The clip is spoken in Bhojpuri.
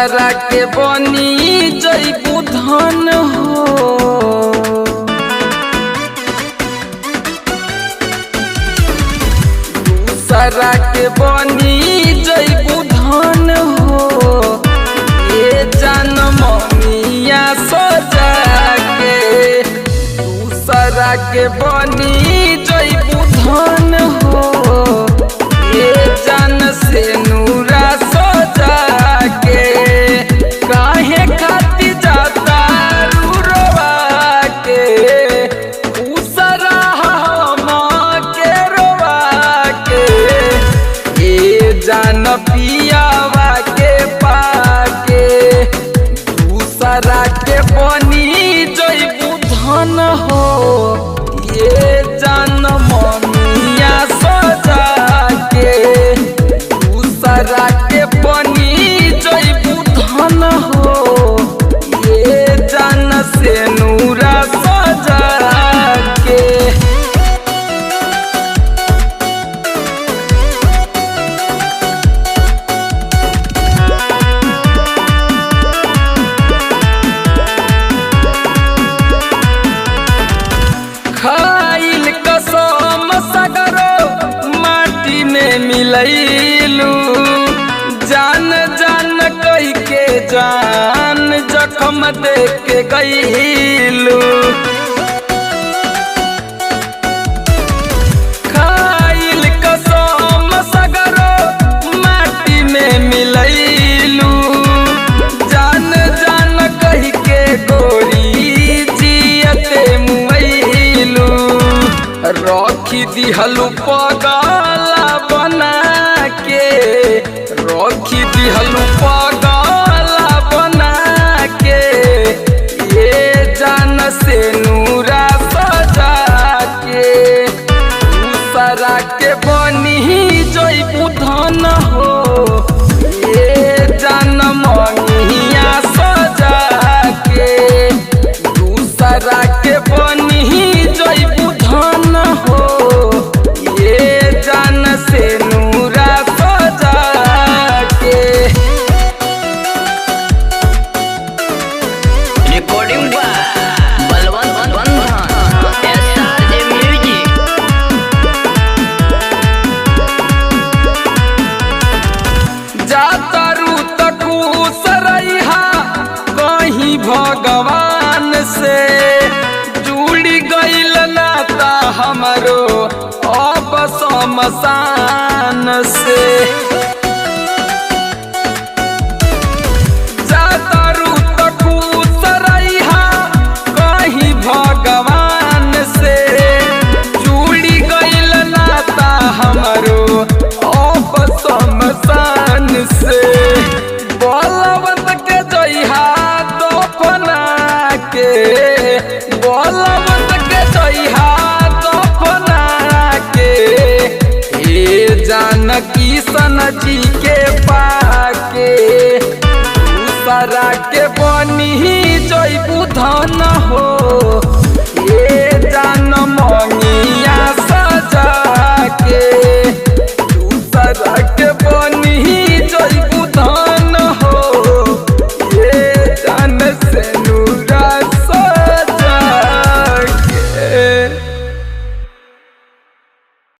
दूसरा के बनी जइबू धन हो। दूसरा के बनी जइबू धन हो। ये जन्म मिया सजा के दूसरा के बनी जइबू धन हो। ये जन से नूरा सजा के काहे खाती जाता रूरवा के दूसरा हम के रोवा के। ये जन पियावा के पाके दूसरा के बनी जइबू धन हो। ये जन मिया सजा के दूसरा के बनी जइबू धन हो। ये जन से नूरा सजा के। खाइल कसम सगरो माटी में मिलैलू। जान जान कही के जान जखम दे के गईलू। खाइल कसम सगरो माटी में मिलैलू। जान जान कही के गोरी जियते मुइलू। रखी दिहलू पगला बना के रखी दिहलू पगला बना के। ये जान से नूरा सजा के दूसरा के बनी जइबू धन हो। ये जान मिया सजा के दूसरा के बनी जइबू धन हो। ये जान से नूरा सजा के। Recording Balwant SRJ music. जातरू तकूस रहा कहीं भगवान से। जुड़ी गईल नाता हमरो अब शमशान से। जातरू तकूस रहा कहीं भगवान से। जुड़ी गईल नाता हमरो अब शमशान से। बलवंत के जइहा दफना के बलवंत के जइहा दफना के। ये जानकी सन जी के पाके दूसरा के बनी जइबू धन हो।